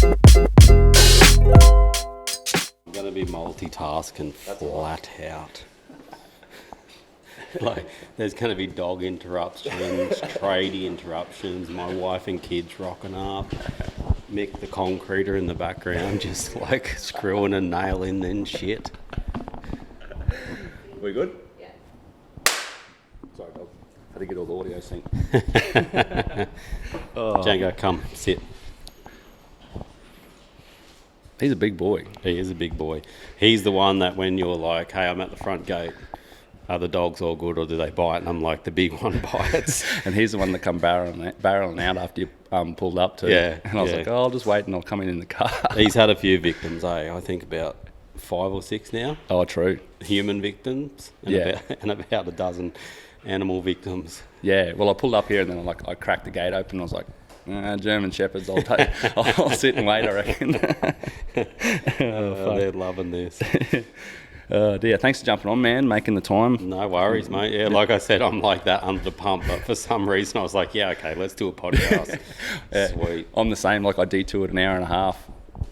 I'm going to be multitasking flat out. Like, there's going to be dog interruptions, tradie interruptions, my wife and kids rocking up, Mick the concreter in the background just like screwing and nailing and shit. We good? Yeah. Sorry, dog. Had to get all the audio synced. Django, come, sit. He's a big boy. He is a big boy. He's the one that when you're like, hey, I'm at the front gate, are the dogs all good or do they bite? And I'm like, the big one bites. And he's the one that come barreling out after you pulled up too. Yeah. And I was like, oh, I'll just wait and I'll come in the car. He's had a few victims, I think about 5 or 6 now. Oh, true. Human victims and, about a dozen animal victims. Yeah, well, I pulled up here and then I cracked the gate open and I was like, German Shepherds, I'll sit and wait, I reckon. They're loving this. Dear, thanks for jumping on, man, making the time. No worries, mate. Yeah, like I said, I'm like that under the pump, but for some reason I was like, yeah, okay, let's do a podcast. Sweet. I'm the same, like I detoured an hour and a half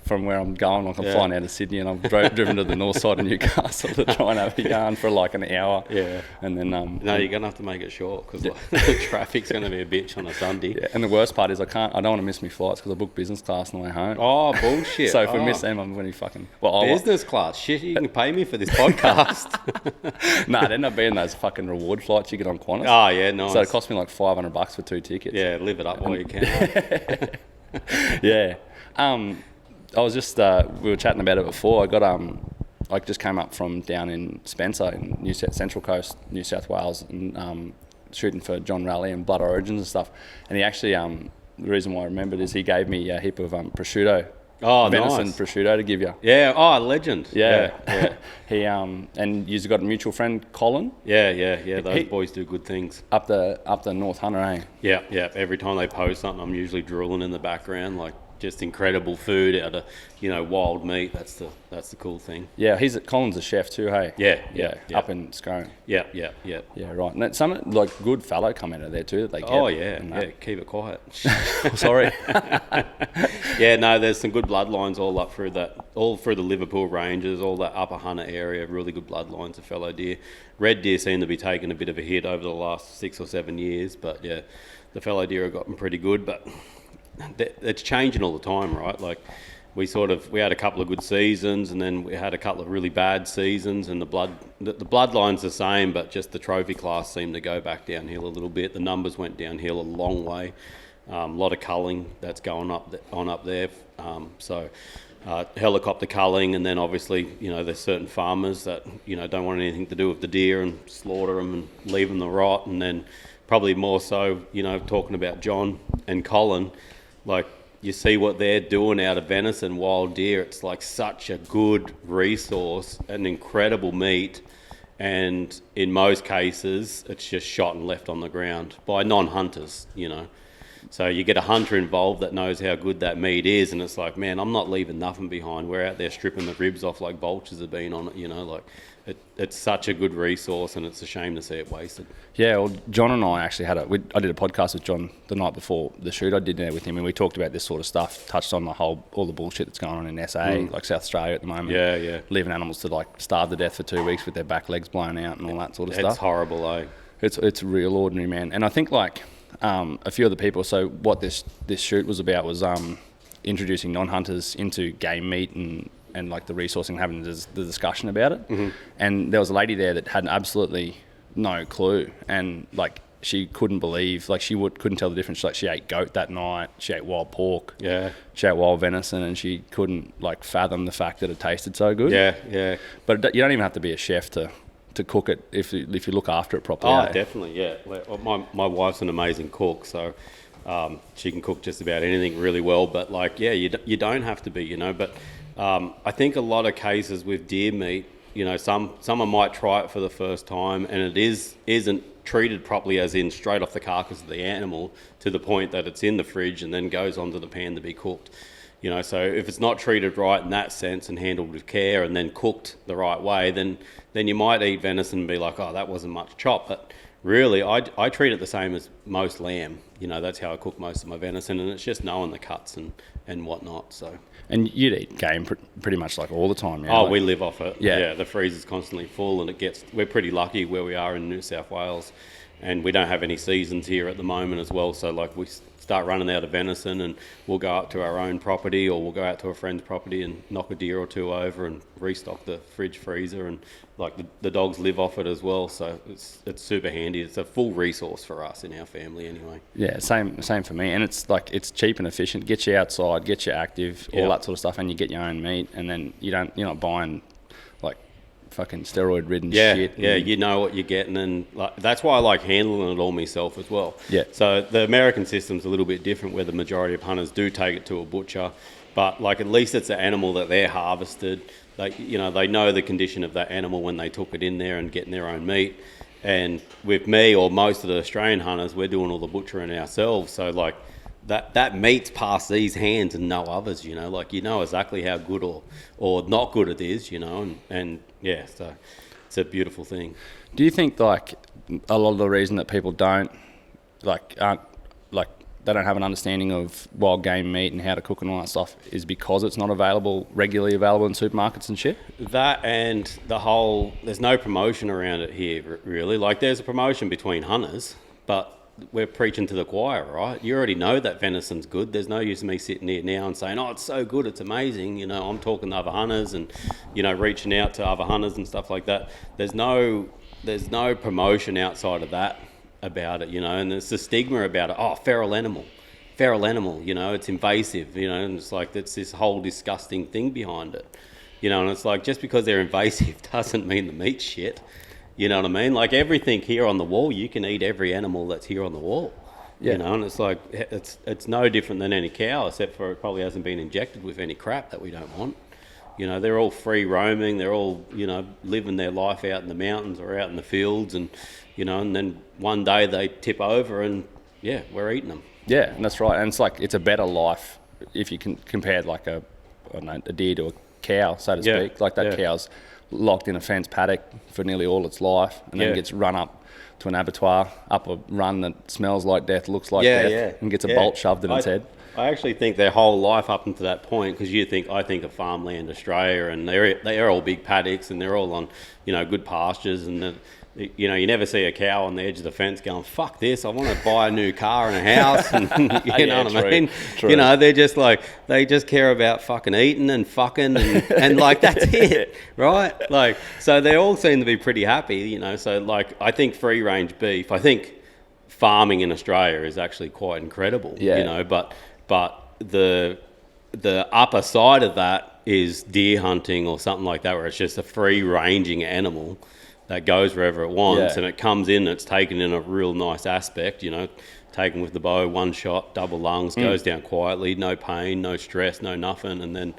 from where I'm going. Like I'm flying out of Sydney and I've driven to the north side of Newcastle to try and have a yarn for like an hour. Yeah. And then... no, you're going to have to make it short because the traffic's going to be a bitch on a Sunday. Yeah, and the worst part is I don't want to miss my flights because I booked business class on the way home. Oh, bullshit. So if we miss them, I'm going to be fucking... Business class? Shit, you can pay me for this podcast. Nah, it ended up being those fucking reward flights you get on Qantas. Oh, yeah, nice. So it cost me like $500 for 2 tickets. Yeah, live it up while you can. Yeah. I was just, we were chatting about it before. I just came up from down in Spencer in Central Coast, New South Wales, and shooting for John Raleigh and Blood Origins and stuff. And he actually, the reason why I remembered is he gave me a heap of prosciutto. Oh, venison nice. prosciutto to give you. Yeah. Oh, legend. Yeah. He and you've got a mutual friend, Colin. Yeah. Those boys do good things. Up the North Hunter, eh? Yeah. Every time they post something, I'm usually drooling in the background, like just incredible food out of wild meat. That's the cool thing. Yeah, Colin's a chef too, hey. Yeah. Up in Scone. Yeah. Yeah, right. And some like good fellow come out of there too that they get. Oh yeah. Keep it quiet. Sorry. Yeah, no, there's some good bloodlines all through the Liverpool Ranges, all that Upper Hunter area. Really good bloodlines of fallow deer. Red deer seem to be taking a bit of a hit over the last 6 or 7 years, but yeah, the fallow deer have gotten pretty good, but. It's changing all the time, right? Like we had a couple of good seasons and then we had a couple of really bad seasons, and the bloodline's the same, but just the trophy class seemed to go back downhill a little bit. The numbers went downhill a long way. A lot of culling that's going up there. So helicopter culling, and then obviously there's certain farmers that don't want anything to do with the deer and slaughter them and leave them to rot, and then probably more so talking about John and Colin. Like, you see what they're doing out of venison, wild deer. It's like such a good resource, an incredible meat. And in most cases, it's just shot and left on the ground by non-hunters, So you get a hunter involved that knows how good that meat is. And it's like, man, I'm not leaving nothing behind. We're out there stripping the ribs off like vultures have been on it, It's such a good resource, and it's a shame to see it wasted. Yeah, well, John and I actually I did a podcast with John the night before the shoot I did there with him, and we talked about this sort of stuff, touched on all the bullshit that's going on in SA, like South Australia at the moment. Yeah. Leaving animals to like starve to death for 2 weeks with their back legs blown out and all that sort of stuff. It's horrible, eh? It's real ordinary, man. And I think like a few other people, so what this shoot was about was introducing non-hunters into game meat and like the resourcing, having the discussion about it. Mm-hmm. And there was a lady there that had absolutely no clue, and like she couldn't believe, like couldn't tell the difference. Like she ate goat that night, she ate wild pork, she ate wild venison, and she couldn't like fathom the fact that it tasted so good. Yeah. But you don't even have to be a chef to cook it if you look after it properly. Oh, definitely, yeah. My wife's an amazing cook, so she can cook just about anything really well. But like, yeah, you don't have to be, But I think a lot of cases with deer meat, someone might try it for the first time, and it isn't treated properly, as in straight off the carcass of the animal, to the point that it's in the fridge and then goes onto the pan to be cooked. So if it's not treated right in that sense and handled with care and then cooked the right way, then you might eat venison and be like, oh, that wasn't much chop. But really, I treat it the same as most lamb. You know, that's how I cook most of my venison, and it's just knowing the cuts and whatnot. So. And you'd eat game pretty much like all the time, yeah? Oh, like, we live off it. Yeah. Yeah, the freezer's constantly full, and we're pretty lucky where we are in New South Wales, and we don't have any seasons here at the moment as well. So like we start running out of venison, and we'll go up to our own property, or we'll go out to a friend's property and knock a deer or two over and restock the fridge freezer, and like the dogs live off it as well. So it's super handy. It's a full resource for us in our family anyway. Yeah, same for me. And it's like, it's cheap and efficient. Get you outside, get you active, all that sort of stuff, and you get your own meat, and then you're not buying like fucking steroid ridden shit. Yeah, you know what you're getting, and like, that's why I like handling it all myself as well. Yeah. So the American system's a little bit different, where the majority of hunters do take it to a butcher, but like at least it's an animal that they're harvested. Like, you know, they know the condition of that animal when they took it in there and getting their own meat. And with me or most of the Australian hunters, we're doing all the butchering ourselves. So like that meat's past these hands and no others, you know, like you know exactly how good or not good it is, you know, and yeah, so it's a beautiful thing. Do you think like a lot of the reason that people aren't they don't have an understanding of wild game meat and how to cook and all that stuff is because it's not regularly available in supermarkets and shit? That, and there's no promotion around it here, really. Like, there's a promotion between hunters, but we're preaching to the choir, right? You already know that venison's good. There's no use of me sitting here now and saying, oh, it's so good, it's amazing. You know, I'm talking to other hunters and, you know, reaching out to other hunters and stuff like that. There's no promotion outside of that about it, you know, and there's the stigma about it. Oh, feral animal, you know, it's invasive, you know, and it's like that's this whole disgusting thing behind it, you know, and it's like just because they're invasive doesn't mean the meat's shit, you know what I mean? Like everything here on the wall, you can eat every animal that's here on the wall, you know, and it's like it's no different than any cow, except for it probably hasn't been injected with any crap that we don't want. You know, they're all free roaming. They're all, you know, living their life out in the mountains or out in the fields, and you know, and then one day they tip over, and yeah, we're eating them. Yeah, and that's right. And it's like it's a better life if you can compare like a deer to a cow, so to speak. Like that cow's locked in a fence paddock for nearly all its life, and then gets run up to an abattoir, up a run that smells like death, looks like death, and gets a bolt shoved in its head. I actually think their whole life up until that point, because I think of farmland Australia, and they're all big paddocks, and they're all on, you know, good pastures, and you know, you never see a cow on the edge of the fence going, fuck this, I want to buy a new car and a house, and you know what I mean? True. You know, they're just like, they just care about fucking eating and fucking and like that's it, right? Like, so they all seem to be pretty happy, you know. So like, I think free range beef, I think farming in Australia is actually quite incredible, you know, but the upper side of that is deer hunting or something like that, where it's just a free ranging animal that goes wherever it wants, and it comes in, it's taken in a real nice aspect, you know, taken with the bow, one shot, double lungs, goes down quietly, no pain, no stress, no nothing, and then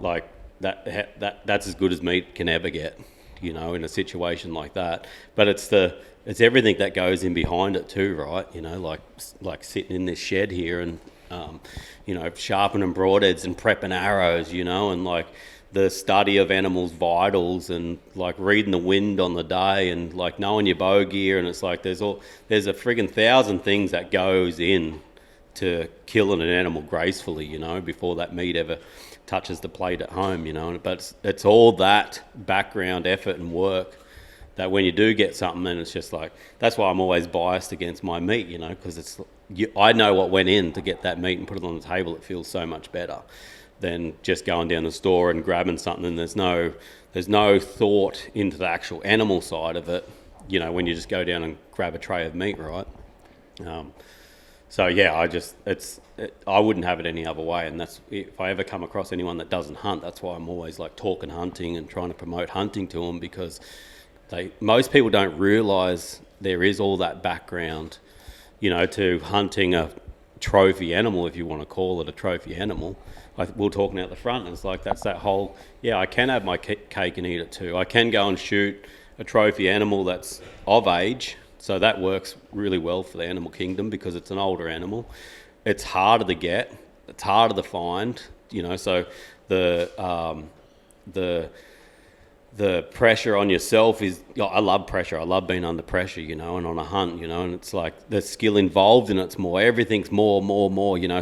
like that's as good as meat can ever get, you know, in a situation like that. But it's everything that goes in behind it too, right? You know, like sitting in this shed here and you know, sharpening broadheads and prepping arrows, you know, and like the study of animals' vitals, and like reading the wind on the day, and like knowing your bow gear, and it's like there's a friggin' 1,000 things that goes in to killing an animal gracefully, you know, before that meat ever touches the plate at home, you know. But it's all that background effort and work that when you do get something, and it's just like, that's why I'm always biased against my meat, you know, because I know what went in to get that meat and put it on the table. It feels so much better than just going down the store and grabbing something. There's no thought into the actual animal side of it, you know, when you just go down and grab a tray of meat, right? So yeah, I wouldn't have it any other way. And that's, if I ever come across anyone that doesn't hunt, that's why I'm always like talking hunting and trying to promote hunting to them, because most people don't realise there is all that background, you know, to hunting a trophy animal, if you want to call it a trophy animal. Like we were talking out the front, and it's like that's that whole, I can have my cake and eat it too. I can go and shoot a trophy animal that's of age, so that works really well for the animal kingdom because it's an older animal. It's harder to get, it's harder to find, you know, so the the pressure on yourself is, I love pressure. I love being under pressure, and on a hunt, and it's like the skill involved in it's more, everything's more,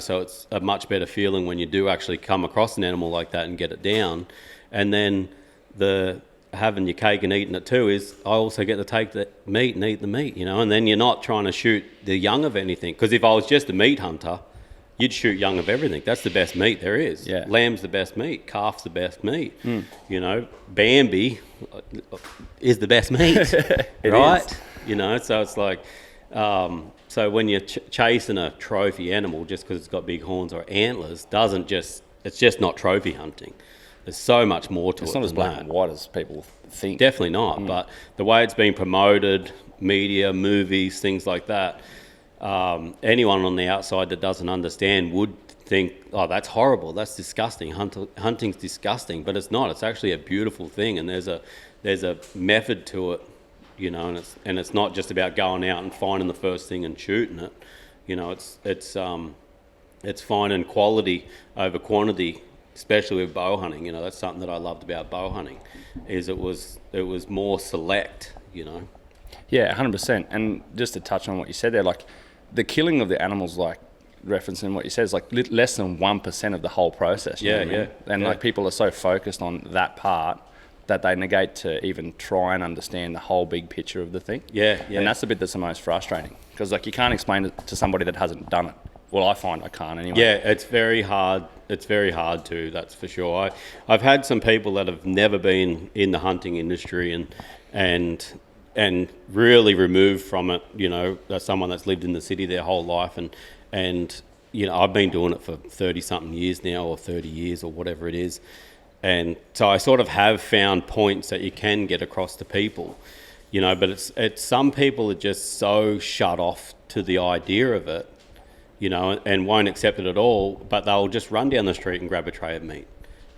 so it's a much better feeling when you do actually come across an animal like that and get it down. And then the having your cake and eating it too is I also get to take the meat and eat the meat, and then you're not trying to shoot the young of anything. Because if I was just a meat hunter, you'd shoot young of everything. That's the best meat there is. Yeah. Lamb's the best meat. Calf's the best meat. Bambi is the best meat, right? Is. So it's like, so when you're chasing a trophy animal just because it's got big horns or antlers, it's just not trophy hunting. There's so much more to it. It's not as black and white as people think. Definitely not. But the way it's been promoted, media, movies, things like that, anyone on the outside that doesn't understand would think, oh, that's horrible, that's disgusting, hunting's disgusting. But it's not. It's actually a beautiful thing, and there's a method to it, and it's not just about going out and finding the first thing and shooting it. It's finding quality over quantity, especially with bow hunting. That's something that I loved about bow hunting, is it was more select. Yeah, 100%. And just to touch on what you said there, like the killing of the animals, like referencing what you said, is like less than 1% of the whole process. You know what I mean? And like people are so focused on that part that they negate to even try and understand the whole big picture of the thing. Yeah. And that's the bit that's the most frustrating, because like you can't explain it to somebody that hasn't done it. Well, I find I can't anyway. Yeah, it's very hard. It's very hard to, that's for sure. I've had some people that have never been in the hunting industry and really removed from it, that's someone that's lived in the city their whole life. And I've been doing it for 30-something years now, or 30 years, or whatever it is. And so I sort of have found points that you can get across to people, but it's some people are just so shut off to the idea of it, and won't accept it at all, but they'll just run down the street and grab a tray of meat,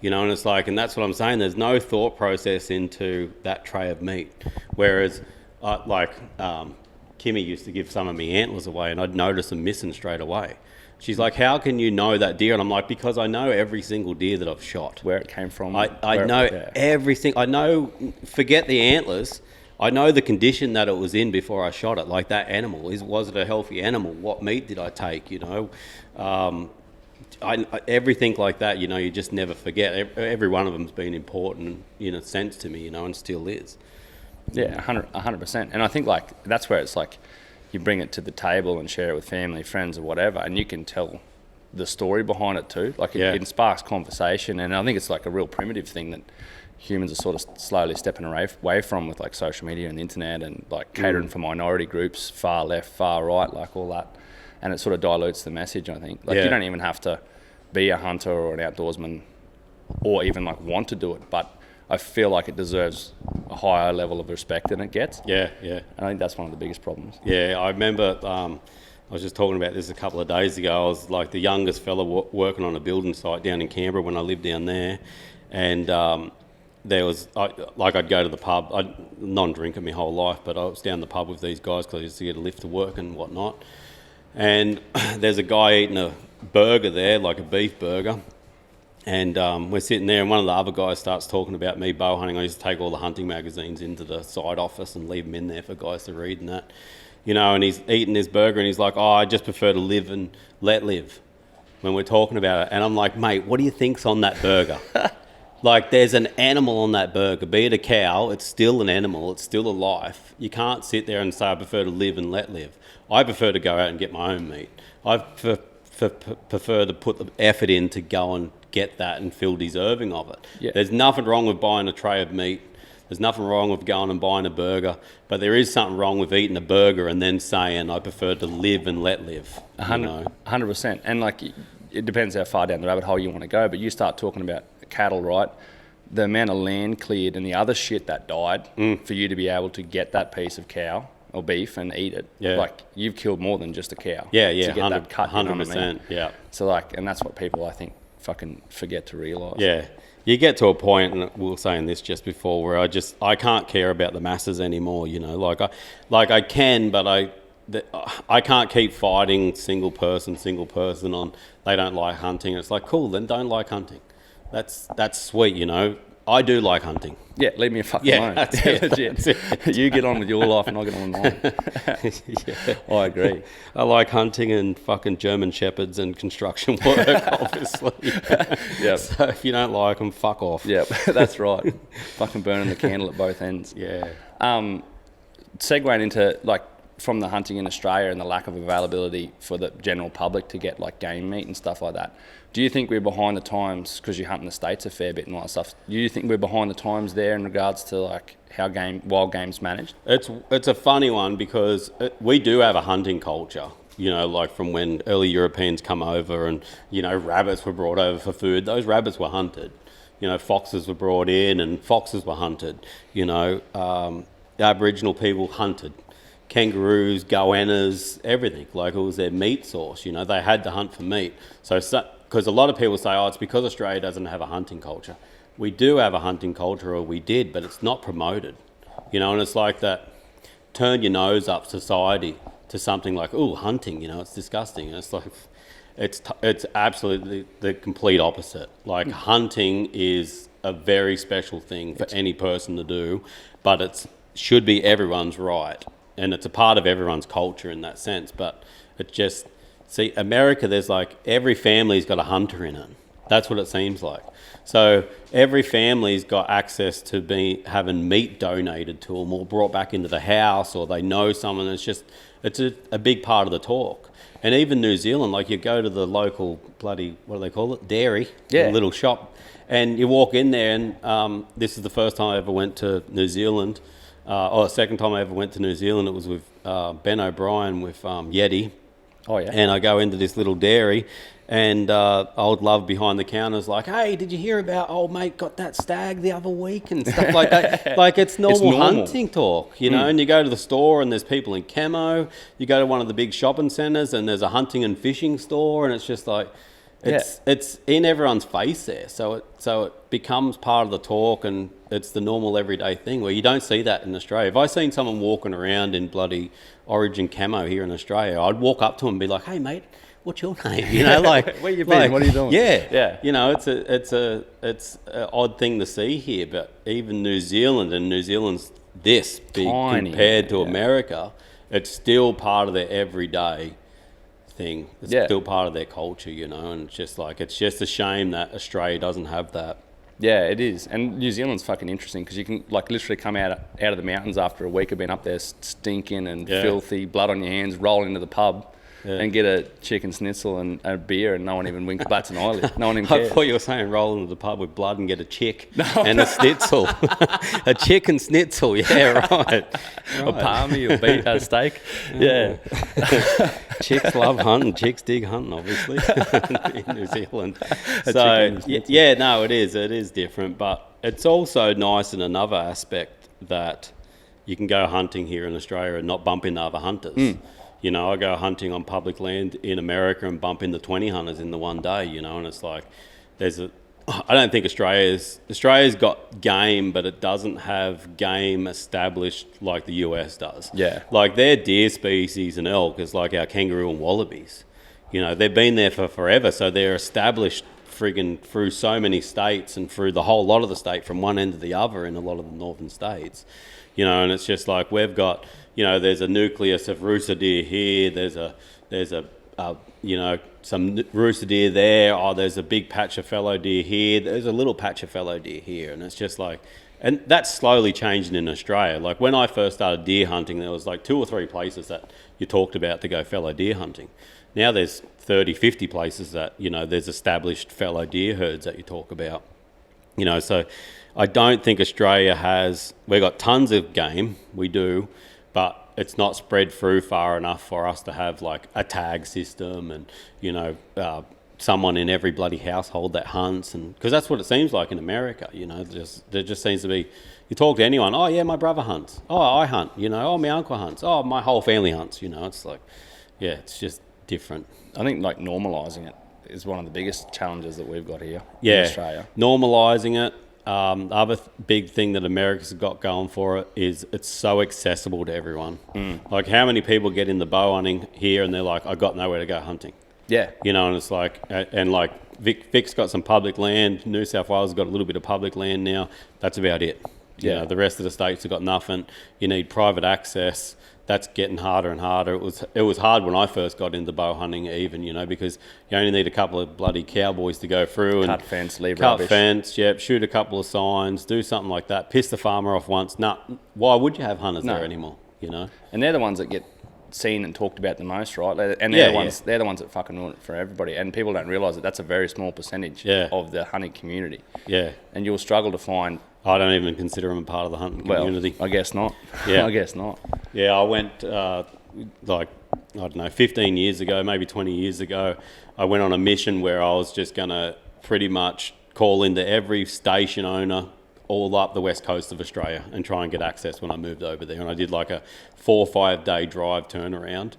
and it's like, and that's what I'm saying, there's no thought process into that tray of meat. Whereas, Kimmy used to give some of me antlers away, and I'd notice them missing straight away. She's like, how can you know that deer? And I'm like, because I know every single deer that I've shot. Where it came from. I know everything. I know, forget the antlers, I know the condition that it was in before I shot it. Like that animal, was it a healthy animal? What meat did I take? Everything like that. You just never forget. Every one of them's been important in a sense to me, and still is. Yeah, 100%. And I think like that's where it's like you bring it to the table and share it with family, friends, or whatever, and you can tell the story behind it too. Like it sparks conversation, and I think it's like a real primitive thing that humans are sort of slowly stepping away from, with like social media and the internet, and like catering for minority groups, far left, far right, like all that. And it sort of dilutes the message, I think. Like you don't even have to be a hunter or an outdoorsman or even like want to do it, but I feel like it deserves a higher level of respect than it gets. Yeah. And I think that's one of the biggest problems. Yeah, I remember I was just talking about this a couple of days ago. I was like the youngest fella working on a building site down in Canberra when I lived down there, and there was, I'd go to the pub. I'd non-drinker my whole life, but I was down the pub with these guys because I used to get a lift to work and whatnot. And there's a guy eating a burger there, like a beef burger. And we're sitting there, and one of the other guys starts talking about me bow hunting. I used to take all the hunting magazines into the side office and leave them in there for guys to read and that. And he's eating his burger, and he's like, I just prefer to live and let live when we're talking about it. And I'm like, mate, what do you think's on that burger? Like, there's an animal on that burger. Be it a cow, it's still an animal. It's still a life. You can't sit there and say, I prefer to live and let live. I prefer to go out and get my own meat. I prefer to put the effort in to go and get that and feel deserving of it. Yeah. There's nothing wrong with buying a tray of meat. There's nothing wrong with going and buying a burger. But there is something wrong with eating a burger and then saying, I prefer to live and let live. 100%. And, like, it depends how far down the rabbit hole you want to go, but you start talking about cattle, right? The amount of land cleared and the other shit that died for you to be able to get that piece of cow or beef and eat it. Yeah. Like, you've killed more than just a cow. Yeah, to get that cut, 100%. You know what I mean? Yeah. So, like, and that's what people, I think, fucking forget to realise. Yeah. You get to a point, and we were saying this just before, where I can't care about the masses anymore, Like I can, but I can't keep fighting single person on they don't like hunting. It's like, cool, then don't like hunting. That's sweet, I do like hunting. Yeah, leave me fucking alone. That's it. Legit. You get on with your life and I get on with mine. Yeah. I agree. I like hunting and fucking German shepherds and construction work, obviously. Yep. So if you don't like them, fuck off. Yep, that's right. Fucking burning the candle at both ends. Yeah. Segueing into like from the hunting in Australia and the lack of availability for the general public to get like game meat and stuff like that. Do you think we're behind the times because you hunt in the States a fair bit and all that stuff? Do you think we're behind the times there in regards to like how wild game's managed? It's a funny one because we do have a hunting culture. You know, like from when early Europeans come over and, you know, rabbits were brought over for food. Those rabbits were hunted. You know, foxes were brought in and foxes were hunted. You know, the Aboriginal people hunted. Kangaroos, goannas, everything. Like it was their meat source. You know, they had to hunt for meat. So because a lot of people say, oh, it's because Australia doesn't have a hunting culture. We do have a hunting culture, or we did, but it's not promoted. You know, and it's like that turn your nose up society to something like, oh, hunting, you know, it's disgusting. And it's like, it's absolutely the complete opposite. Like hunting is a very special thing for any person to do, but it should be everyone's right. And it's a part of everyone's culture in that sense. But it just, see, America, there's like every family's got a hunter in it. That's what it seems like. So every family's got access to having meat donated to them or brought back into the house, or they know someone. It's a big part of the talk. And even New Zealand, like you go to the local bloody, what do they call it? Dairy, yeah. A little shop. And you walk in there and this is the first time I ever went to New Zealand. The second time I ever went to New Zealand, it was with Ben O'Brien with Yeti. Oh, yeah. And I go into this little dairy and old love behind the counter is like, hey, did you hear about old mate got that stag the other week and stuff like that? Like it's normal hunting talk, you know, and you go to the store and there's people in camo. You go to one of the big shopping centres and there's a hunting and fishing store and it's just like, it's in everyone's face there. So it becomes part of the talk and it's the normal everyday thing where you don't see that in Australia. If I seen someone walking around in bloody Origin camo here in Australia, I'd walk up to them and be like, hey, mate, what's your name? You know, like, where you been? Like, what are you doing? Yeah. You know, it's an odd thing to see here, but even New Zealand's this big tiny, compared to America, it's still part of their everyday thing. It's still part of their culture, you know, and it's just a shame that Australia doesn't have that. Yeah, it is. And New Zealand's fucking interesting because you can like literally come out of the mountains after a week of being up there stinking and filthy, blood on your hands, roll into the pub and get a chicken schnitzel and a beer and no one even bats an eyelid. No one even cares. I thought you were saying roll into the pub with blood and get a chick and a schnitzel. A chicken schnitzel, yeah, right. A palmy or a steak. Yeah. Chicks love hunting. Chicks dig hunting, obviously, in New Zealand. So, yeah, no, it is. It is different. But it's also nice in another aspect that you can go hunting here in Australia and not bump into other hunters. You know, I go hunting on public land in America and bump into 20 hunters in the one day, you know, and it's like I don't think Australia's got game, but it doesn't have game established like the US does. Yeah. Like their deer species and elk is like our kangaroo and wallabies. You know, they've been there for forever, so they're established friggin' through so many states and through the whole lot of the state from one end to the other in a lot of the northern states. You know, and it's just like we've got, you know, there's a nucleus of rooster deer here, there's a you know, some rooster deer there, there's a big patch of fallow deer here, there's a little patch of fallow deer here, and it's just like, and that's slowly changing in Australia. Like when I first started deer hunting, there was like 2 or 3 places that you talked about to go fallow deer hunting. Now there's 30, 50 places that, you know, there's established fallow deer herds that you talk about. You know, so I don't think Australia we've got tons of game, we do, but it's not spread through far enough for us to have like a tag system and, you know, someone in every bloody household that hunts. And because that's what it seems like in America, you know, there just seems to be, you talk to anyone, oh yeah, my brother hunts. Oh, I hunt, you know, oh, my uncle hunts. Oh, my whole family hunts, you know, it's like, yeah, it's just different. I think like normalising it is one of the biggest challenges that we've got here in Australia. Normalising it. The other big thing that America's got going for it is it's so accessible to everyone. Like how many people get in the bow hunting here and they're like, I got nowhere to go hunting. Yeah. You know, and it's like, and like Vic's got some public land. New South Wales has got a little bit of public land now. That's about it. You know, the rest of the states have got nothing. You need private access. That's getting harder and harder. It was hard when I first got into bow hunting, even, you know, because you only need a couple of bloody cowboys to go through and cut fence, leave rubbish. Cut fence, yep, shoot a couple of signs, do something like that, piss the farmer off once. Nah, why would you have hunters there anymore? You know, and they're the ones that get seen and talked about the most, right? And they're the ones that fucking ruin it for everybody. And people don't realise that that's a very small percentage of the hunting community. Yeah, and you'll struggle to find. I don't even consider them a part of the hunting community. I guess not. Yeah, I guess not. Yeah, I went like, I don't know, 15 years ago, maybe 20 years ago. I went on a mission where I was just going to pretty much call into every station owner all up the west coast of Australia and try and get access when I moved over there. And I did like a 4 or 5 day drive turnaround.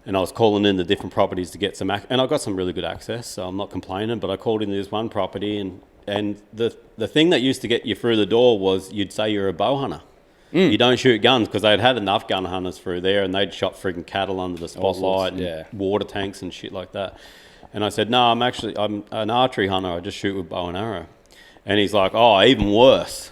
And I was calling in the different properties to get some and I got some really good access, so I'm not complaining. But I called into this one property, and the thing that used to get you through the door was you'd say you're a bow hunter. You don't shoot guns, because they'd had enough gun hunters through there, and they'd shot frigging cattle under the spotlight and water tanks and shit like that. And I said, no, I'm an archery hunter. I just shoot with bow and arrow. And he's like, oh, even worse.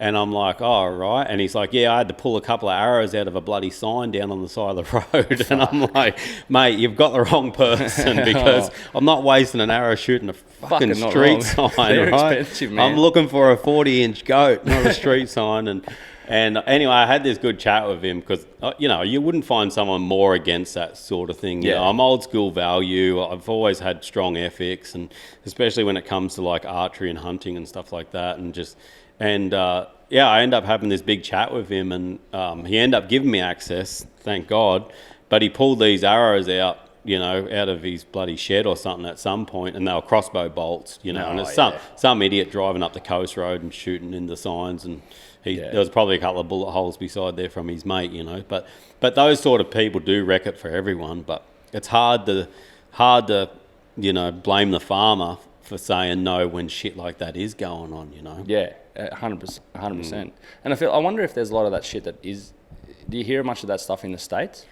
And I'm like, oh, right. And he's like, yeah, I had to pull a couple of arrows out of a bloody sign down on the side of the road. And I'm like, mate, you've got the wrong person, because I'm not wasting an arrow shooting a fucking street sign, They're right? expensive, man. I'm looking for a 40-inch goat, not a street sign. And anyway, I had this good chat with him, because, you know, you wouldn't find someone more against that sort of thing. You know, I'm old school value. I've always had strong ethics, and especially when it comes to like archery and hunting and stuff like that. I ended up having this big chat with him, and he ended up giving me access, thank God. But he pulled these arrows out, you know, out of his bloody shed or something at some point, and they were crossbow bolts, you know. And it's some idiot driving up the coast road and shooting in the signs, and there was probably a couple of bullet holes beside there from his mate, you know. But those sort of people do wreck it for everyone. But it's hard to you know, blame the farmer for saying no when shit like that is going on, you know. Yeah, 100%. And I wonder if there's a lot of that shit that is. Do you hear much of that stuff in the States?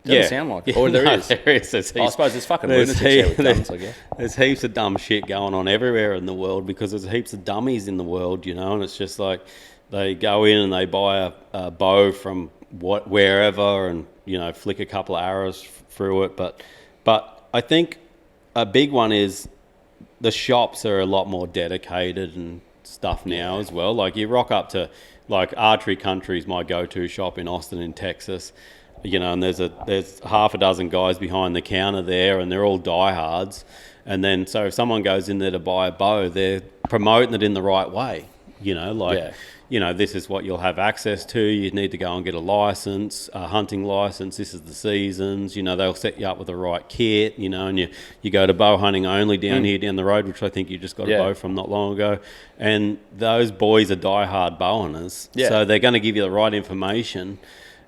Doesn't sound like it. Or there is. There is. I suppose there's fucking lunatics here with guns, I guess. There's heaps of dumb shit going on everywhere in the world, because there's heaps of dummies in the world, you know. And it's just like they go in and they buy a bow from wherever, and, you know, flick a couple of arrows through it. But I think a big one is the shops are a lot more dedicated and stuff now as well. Like, you rock up to, like, Archery Country is my go-to shop in Austin in Texas, you know, and there's half a dozen guys behind the counter there, and they're all diehards. And then so if someone goes in there to buy a bow, they're promoting it in the right way, you know, like, you know, this is what you'll have access to. You need to go and get a license, a hunting license. This is the seasons. You know, they'll set you up with the right kit, you know, and you go to bow hunting only down here down the road, which I think you just got a bow from not long ago. And those boys are diehard bow hunters. Yeah. So they're going to give you the right information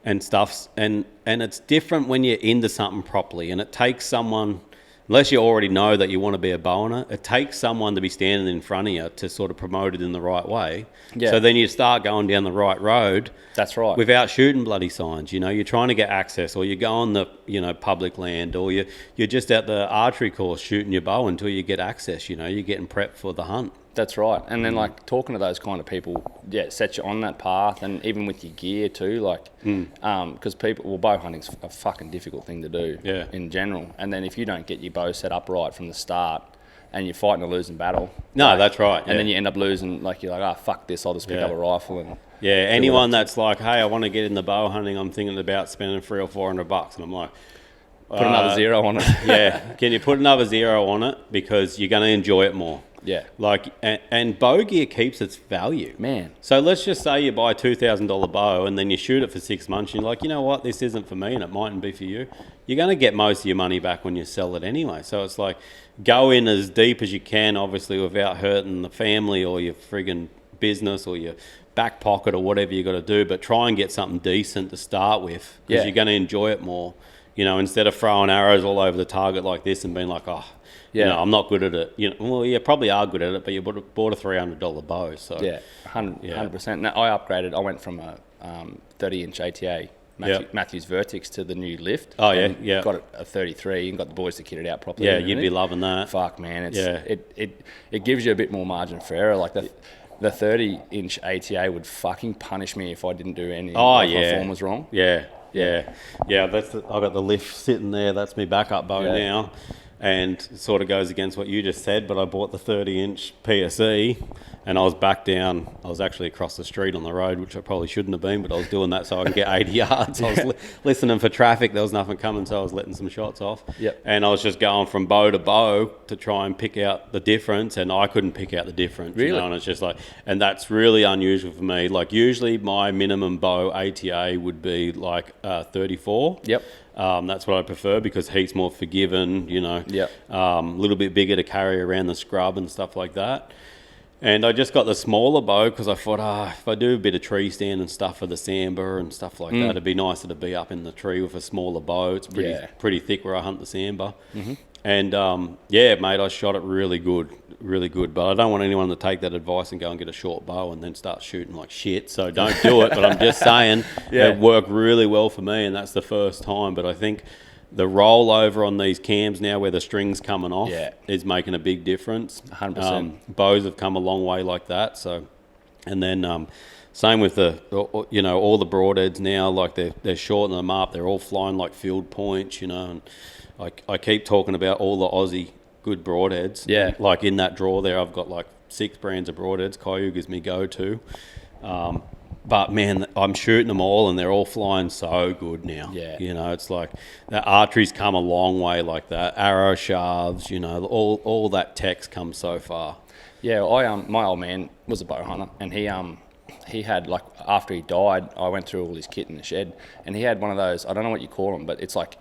and stuff. And it's different when you're into something properly. And it takes someone, unless you already know that you want to be a bow hunter, it takes someone to be standing in front of you to sort of promote it in the right way. Yeah. So then you start going down the right road. That's right. Without shooting bloody signs. You know, you're trying to get access, or you go on the, you know, public land, or you're just at the archery course shooting your bow until you get access. You know, you're getting prepped for the hunt. That's right. And then, like, talking to those kind of people, sets you on that path, and even with your gear too, like, because bow hunting's a fucking difficult thing to do in general. And then if you don't get your bow set up right from the start, and you're fighting a losing battle. No, like, that's right. And then you end up losing, like, you're like, oh, fuck this, I'll just pick up a rifle. And anyone that's like, hey, I want to get in the bow hunting, I'm thinking about spending $300 or $400. And I'm like, put another zero on it. Can you put another zero on it? Because you're going to enjoy it more. Yeah. Like, and bow gear keeps its value. Man. So let's just say you buy a $2,000 bow, and then you shoot it for 6 months, and you're like, you know what, this isn't for me, and it mightn't be for you. You're going to get most of your money back when you sell it anyway. So it's like, go in as deep as you can, obviously, without hurting the family or your friggin' business or your back pocket or whatever you got to do, but try and get something decent to start with, because you're going to enjoy it more. You know, instead of throwing arrows all over the target like this and being like, oh, you know, I'm not good at it. You know, well, you probably are good at it, but you bought a $300 bow. So 100%. Now, I upgraded. I went from a 30-inch ATA Matthew's Vertex to the new lift. Oh, yeah, yeah. Got a 33 and got the boys to kit it out properly. Yeah, you'd be loving that. Fuck, man. It gives you a bit more margin for error. Like the 30-inch ATA would fucking punish me if I didn't do any. My form was wrong. Yeah. I got the lift sitting there. That's my backup bow now. And it sort of goes against what you just said, but I bought the 30-inch PSE, and I was back down. I was actually across the street on the road, which I probably shouldn't have been, but I was doing that so I could get 80 yards. I was listening for traffic. There was nothing coming, so I was letting some shots off. Yep. And I was just going from bow to bow to try and pick out the difference, and I couldn't pick out the difference. Really? You know? And it's just like, and that's really unusual for me. Like, usually my minimum bow ATA would be like 34. Yep. That's what I prefer because heat's more forgiving, you know. Yep. A little bit bigger to carry around the scrub and stuff like that. And I just got the smaller bow because I thought, if I do a bit of tree stand and stuff for the sambar and stuff like that, it'd be nicer to be up in the tree with a smaller bow. It's pretty thick where I hunt the sambar. Mm-hmm. And, mate, I shot it really good. But I don't want anyone to take that advice and go and get a short bow and then start shooting like shit. So don't do it. But I'm just saying it worked really well for me, and that's the first time. But I think the rollover on these cams now where the string's coming off is making a big difference. 100%. Bows have come a long way like that. So, and then same with all the broadheads now, like they're shortening them up. They're all flying like field points, you know. And I keep talking about all the Aussie good broadheads. Yeah. Like in that drawer there, I've got like 6 brands of broadheads. Kayug is me go-to. But man, I'm shooting them all and they're all flying so good now. Yeah. You know, it's like the archery's come a long way like that. Arrow shafts, you know, all that tech's come so far. Yeah, my old man was a bow hunter, and he had, like, after he died, I went through all his kit in the shed, and he had one of those, I don't know what you call them, but it's like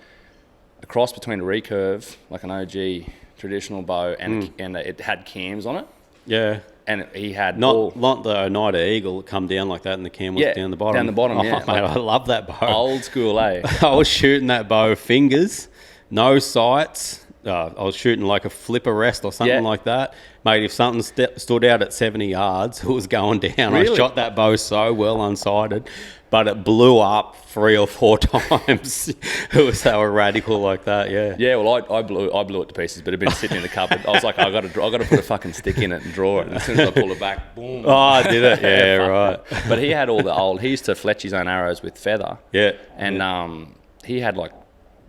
a cross between a recurve, like an OG traditional bow, and it had cams on it. Yeah. And he had not the Oneida Eagle that come down like that, and the cam was down the bottom. Down the bottom, Mate, I love that bow. Old school, eh? I was shooting that bow fingers, no sights. I was shooting like a flipper rest or something like that. Mate, if something stood out at 70 yards, it was going down. Really? I shot that bow so well unsighted, but it blew up 3 or 4 times. It was so radical like that, yeah. Yeah, well, I blew it to pieces, but it'd been sitting in the cupboard. I was like, I got to put a fucking stick in it and draw it. And as soon as I pull it back, boom. Oh, did it? Yeah, right. But he had he used to fletch his own arrows with feather. Yeah. And he had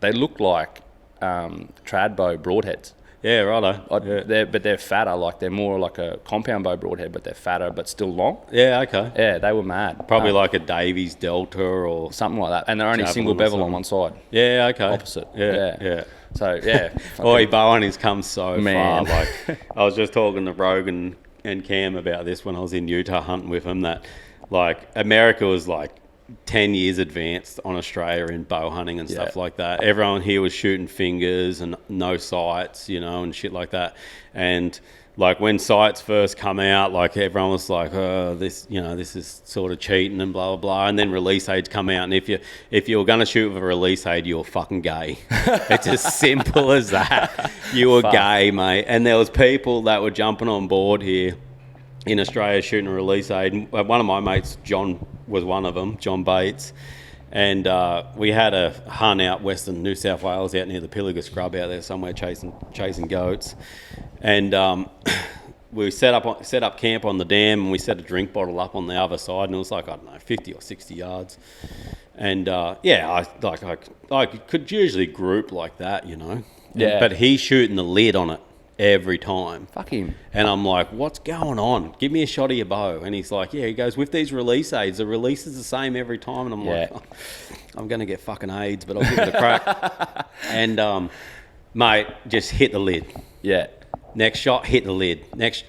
they looked like trad bow broadheads. Yeah, righto. They're fatter, like they're more like a compound bow broadhead, but they're fatter, but still long. Yeah, okay. Yeah, they were mad. Probably like a Davies Delta or something like that, and they're only single bevel on one side. Yeah, okay. Opposite. Yeah. So yeah. Oi, bow hunting's come so Man. far. Like I was just talking to Rogan and Cam about this when I was in Utah hunting with them. That like America was like 10 years advanced on Australia in bow hunting and stuff like that. Everyone here was shooting fingers and no sights, you know, and shit like that. And like when sights first come out, like everyone was like, oh, this is sort of cheating and blah, blah, blah. And then release aids come out. And if you were going to shoot with a release aid, you were fucking gay. It's as simple as that. You were gay, mate. And there was people that were jumping on board here in Australia shooting a release aid. One of my mates, John, was one of them, John Bates. And we had a hunt out western New South Wales out near the Pilliga Scrub out there somewhere chasing goats. And we set up camp on the dam and we set a drink bottle up on the other side and it was like, I don't know, 50 or 60 yards. And I could usually group like that, you know. Yeah. But he's shooting the lid on it every time. Fuck him. And I'm like, what's going on? Give me a shot of your bow. And he's like, he goes, with these release aids, the release is the same every time. And I'm like, I'm going to get fucking AIDS, but I'll give it a crack. And, mate, just hit the lid. Yeah. Next shot, hit the lid. As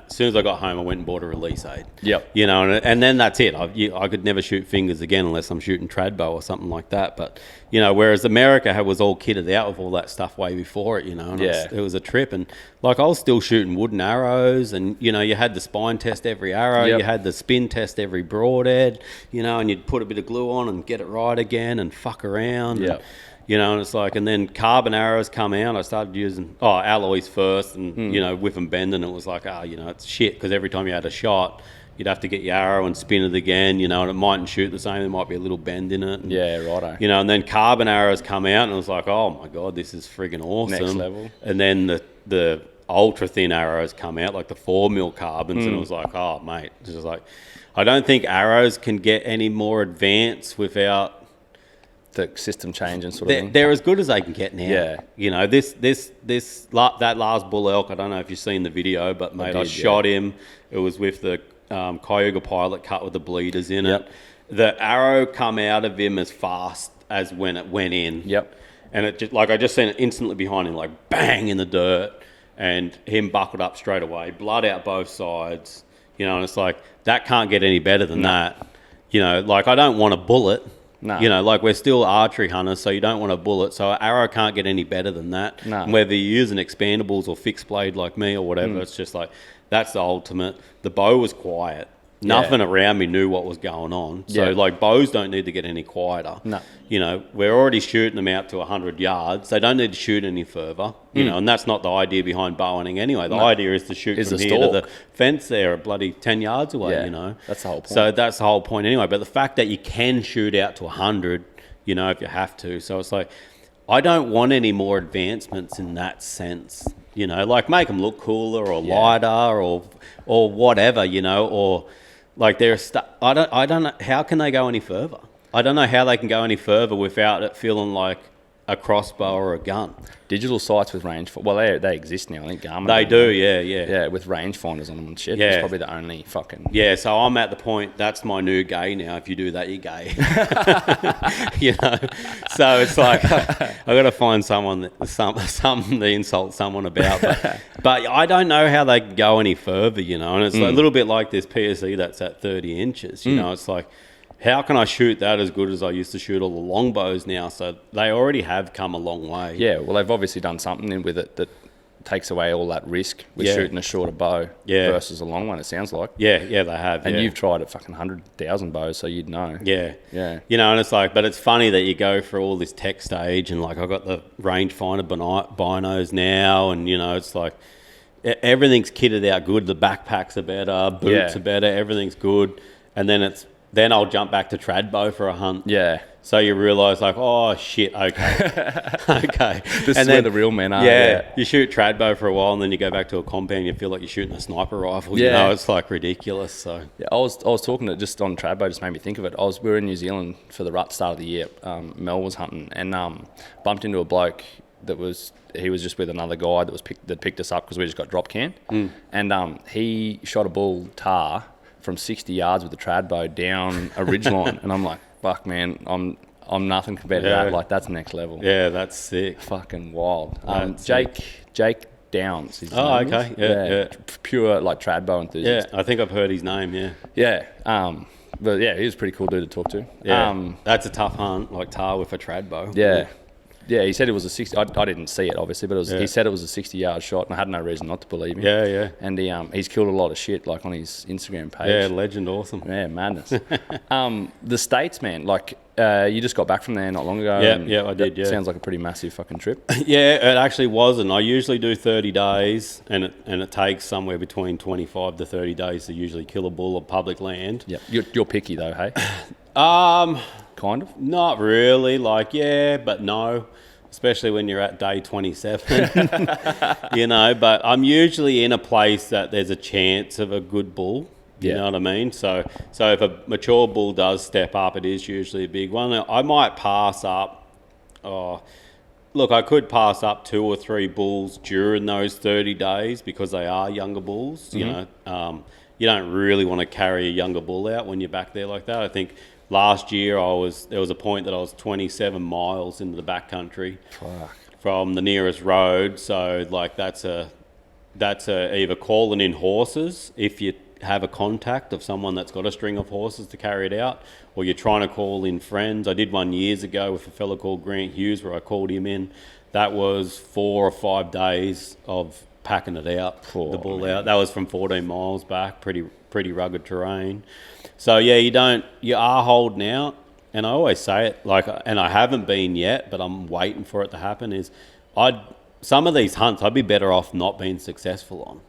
soon as I got home, I went and bought a release aid. Yep. You know, and then that's it. I could never shoot fingers again unless I'm shooting trad bow or something like that. But, you know, whereas America was all kitted out with all that stuff way before it, you know. And it was a trip. And, like, I was still shooting wooden arrows and, you know, you had the spine test every arrow. Yep. You had the spin test every broadhead, you know, and you'd put a bit of glue on and get it right again and fuck around. Yeah. And, you know, and it's like, and then carbon arrows come out. I started using alloys first, and you know, with them bending, it was like, you know, it's shit because every time you had a shot, you'd have to get your arrow and spin it again, you know, and it mightn't shoot the same. There might be a little bend in it. And, Yeah, righto. you know, and then carbon arrows come out, and it was like, oh my God, this is friggin' awesome. Next level. And then the ultra thin arrows come out, like the 4mm carbons, and it was like, oh mate, it's just like, I don't think arrows can get any more advanced without The system change and sort of thing. they're as good as they can get now. Yeah. You know, that last bull elk, I don't know if you've seen the video, but mate, I shot him. It was with the Cayuga Pilot cut with the bleeders in it. The arrow come out of him as fast as when it went in. Yep. And it just, like, I just seen it instantly behind him, like bang in the dirt, and him buckled up straight away, blood out both sides. You know, and it's like, that can't get any better than that. You know, like, I don't want a bullet. No. You know, like, we're still archery hunters, so you don't want a bullet. So an arrow can't get any better than that. No. Whether you're using expandables or fixed blade like me or whatever, it's just like, that's the ultimate. The bow was quiet. Nothing around me knew what was going on. So, like, bows don't need to get any quieter. No. You know, we're already shooting them out to 100 yards. They don't need to shoot any further, you know, and that's not the idea behind bow hunting anyway. The idea is to shoot from here to the fence there, bloody 10 yards away, you know. That's the whole point. So that's the whole point anyway. But the fact that you can shoot out to 100, you know, if you have to. So it's like, I don't want any more advancements in that sense. You know, like, make them look cooler or lighter or whatever, you know, or... Like, I don't know, how can they go any further? I don't know how they can go any further without it feeling like a crossbow or a gun. Digital sights with range, well, they exist now. I think Garmin. They do, yeah. Yeah, with rangefinders on them and shit. Yeah. It's probably the only fucking... Yeah, so I'm at the point, that's my new gay now. If you do that, you're gay. You know? So it's like, I've got to find something to insult someone about. But I don't know how they can go any further, you know? And it's a little bit like this PSE that's at 30 inches, you know? It's like, how can I shoot that as good as I used to shoot all the longbows now? So they already have come a long way. Yeah, well, they've obviously done something in with it that takes away all that risk with shooting a shorter bow versus a long one, it sounds like. Yeah, they have. And you've tried at fucking 100,000 bows, so you'd know. Yeah. Yeah. You know, and it's like, but it's funny that you go for all this tech stage, and like, I've got the rangefinder binos now, and, you know, it's like, everything's kitted out good. The backpacks are better, boots are better, everything's good. And then I'll jump back to trad bow for a hunt. Yeah. So you realise, like, oh, shit, okay. Okay. This is where the real men are. Yeah. You shoot trad bow for a while, and then you go back to a compound, and you feel like you're shooting a sniper rifle. Yeah. You know, it's, like, ridiculous. So yeah, I was talking to, just on trad bow, just made me think of it. We were in New Zealand for the rut start of the year. Mel was hunting, and bumped into a bloke he was just with another guy that picked us up because we just got drop canned. And he shot a bull tar from 60 yards with a trad bow down a ridgeline, and I'm like, fuck, man, I'm nothing compared to that. Like, that's next level. Yeah, that's sick. Fucking wild. Jake Downs. His name okay. is. Yeah. Pure, like, trad bow enthusiast. Yeah, I think I've heard his name, yeah. Yeah. But yeah, he was a pretty cool dude to talk to. Yeah. That's a tough hunt, like tar with a trad bow. Yeah. Yeah, he said it was a 60... I didn't see it, obviously, but he said it was a 60-yard shot, and I had no reason not to believe him. Yeah. And he's killed a lot of shit, like, on his Instagram page. Yeah, legend, awesome. Yeah, madness. The States, man, like, you just got back from there not long ago. Yeah, I did, yeah. Sounds like a pretty massive fucking trip. Yeah, it actually wasn't. I usually do 30 days, and it takes somewhere between 25 to 30 days to usually kill a bull on public land. Yeah, you're picky, though, hey? Kind of? Not really. Like, yeah, but no. Especially when you're at day 27, you know. But I'm usually in a place that there's a chance of a good bull. You know what I mean? So if a mature bull does step up, it is usually a big one. I might pass up. Look, I could pass up 2 or 3 bulls during those 30 days because they are younger bulls. Mm-hmm. You know, you don't really want to carry a younger bull out when you're back there like that. I think last year there was a point that I was 27 miles into the backcountry from the nearest road. So like that's either calling in horses if you have a contact of someone that's got a string of horses to carry it out, or you're trying to call in friends. I did one years ago with a fella called Grant Hughes where I called him in. That was 4 or 5 days of packing it out, the bull out. That was from 14 miles back, pretty rugged terrain. So yeah, you are holding out, and I always say it, like, and I haven't been yet, but I'm waiting for it to happen, some of these hunts I'd be better off not being successful on.